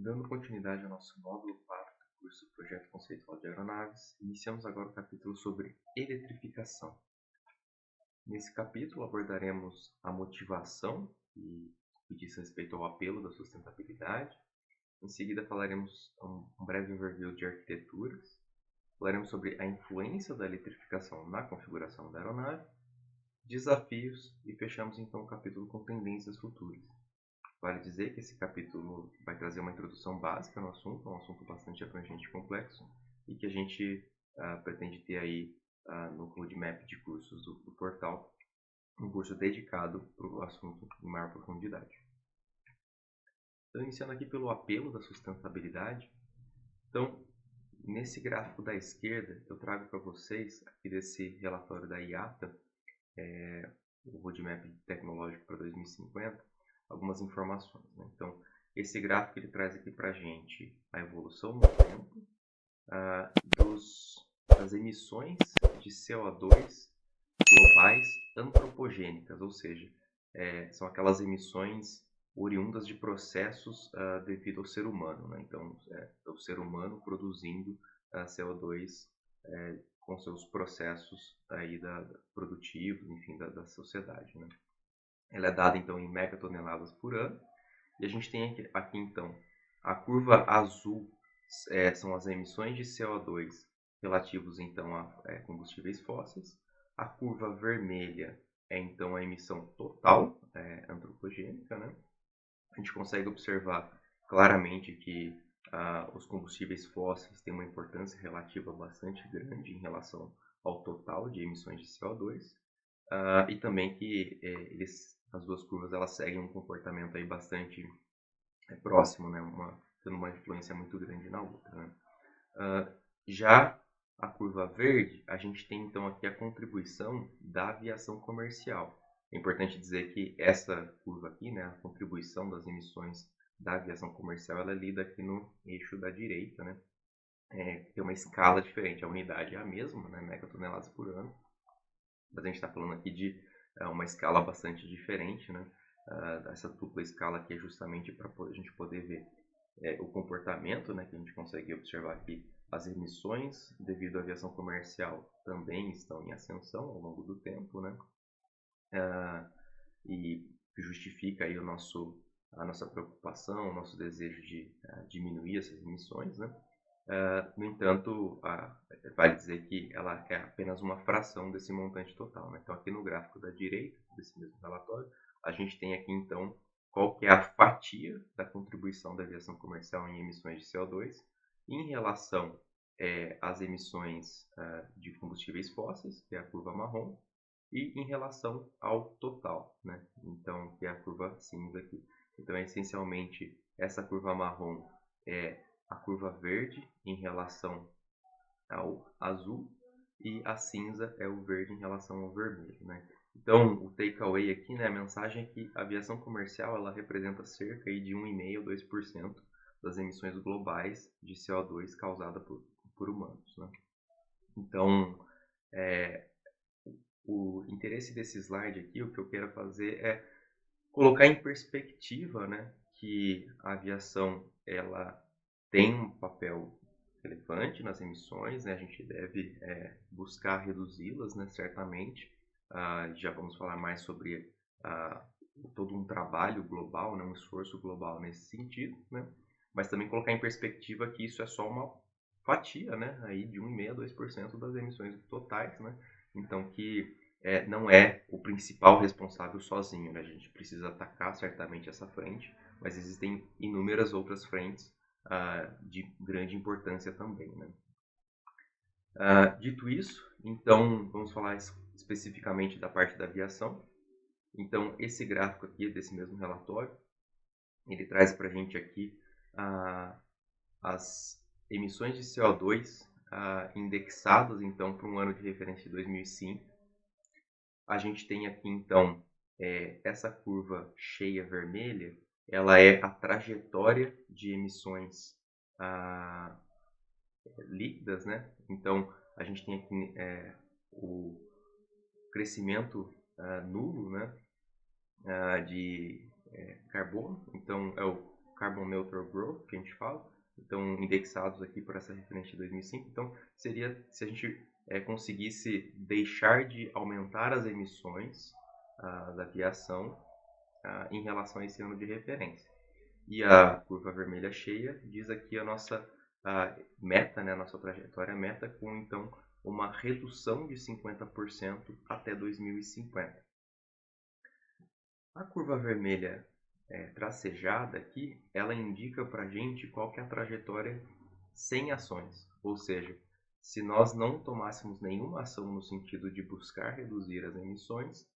Dando continuidade ao nosso módulo 4 do curso Projeto Conceitual de Aeronaves, iniciamos agora o capítulo sobre eletrificação. Nesse capítulo abordaremos a motivação, que diz respeito ao apelo da sustentabilidade. Em seguida falaremos um breve overview de arquiteturas. Falaremos sobre a influência da eletrificação na configuração da aeronave, desafios e fechamos então o capítulo com tendências futuras. Vale dizer que esse capítulo vai trazer uma introdução básica no assunto, um assunto bastante abrangente e complexo, e que a gente pretende ter aí no roadmap de cursos do portal, um curso dedicado para o assunto em maior profundidade. Então, iniciando aqui pelo apelo da sustentabilidade. Então, nesse gráfico da esquerda, eu trago para vocês, aqui desse relatório da IATA, o roadmap tecnológico para 2050, algumas informações. Né? Então, esse gráfico ele traz aqui para a gente a evolução no tempo das emissões de CO2 globais antropogênicas, ou seja, são aquelas emissões oriundas de processos devido ao ser humano. Né? Então, é o ser humano produzindo CO2 com seus processos aí produtivos, enfim, da sociedade. Né? Ela é dada então em megatoneladas por ano. E a gente tem aqui então a curva azul são as emissões de CO2 relativos então a combustíveis fósseis. A curva vermelha é então a emissão total antropogênica, né? A gente consegue observar claramente que os combustíveis fósseis têm uma importância relativa bastante grande em relação ao total de emissões de CO2 e também que as duas curvas elas seguem um comportamento aí bastante próximo, né? Tendo uma influência muito grande na outra. Né? Já a curva verde, a gente tem então aqui a contribuição da aviação comercial. É importante dizer que essa curva aqui, né, a contribuição das emissões da aviação comercial, ela é lida aqui no eixo da direita, né? Tem uma escala diferente, a unidade é a mesma, né, megatoneladas por ano, mas a gente está falando aqui de uma escala bastante diferente, né? Essa dupla escala aqui é justamente para a gente poder ver o comportamento, né, que a gente consegue observar aqui. As emissões devido à aviação comercial também estão em ascensão ao longo do tempo, né? E justifica aí a nossa preocupação, o nosso desejo de diminuir essas emissões, né? No entanto, vale dizer que ela é apenas uma fração desse montante total. Né? Então, aqui no gráfico da direita desse mesmo relatório, a gente tem aqui, então, qual que é a fatia da contribuição da aviação comercial em emissões de CO2 em relação às emissões de combustíveis fósseis, que é a curva marrom, e em relação ao total, né? Então, que é a curva cinza aqui. Então, essencialmente, essa curva marrom é a curva verde em relação ao azul e a cinza é o verde em relação ao vermelho, né? Então, o takeaway aqui, né, a mensagem é que a aviação comercial ela representa cerca de 1,5% a 2% das emissões globais de CO2 causada por humanos, né? Então, o interesse desse slide aqui, o que eu quero fazer é colocar em perspectiva, né, que a aviação ela tem um papel relevante nas emissões, né? A gente deve buscar reduzi-las, né? Certamente. Já vamos falar mais sobre todo um trabalho global, né? Um esforço global nesse sentido, né? Mas também colocar em perspectiva que isso é só uma fatia, né? Aí de 1,5% a 2% das emissões totais, né? Então que não é o principal responsável sozinho, né? A gente precisa atacar certamente essa frente, mas existem inúmeras outras frentes de grande importância também. Né? Dito isso, então vamos falar especificamente da parte da aviação. Então esse gráfico aqui desse mesmo relatório, ele traz para a gente aqui as emissões de CO2 indexadas então para um ano de referência de 2005. A gente tem aqui então essa curva cheia vermelha, ela é a trajetória de emissões líquidas, né? Então a gente tem aqui o crescimento nulo, né? De carbono, então é o Carbon Neutral Growth, que a gente fala, então indexados aqui por essa referência de 2005. Então, seria se a gente conseguisse deixar de aumentar as emissões da aviação em relação a esse ano de referência. E a curva vermelha cheia diz aqui a nossa meta, né, a nossa trajetória meta, com então uma redução de 50% até 2050. A curva vermelha tracejada aqui, ela indica para a gente qual que é a trajetória sem ações, ou seja, se nós não tomássemos nenhuma ação no sentido de buscar reduzir as emissões,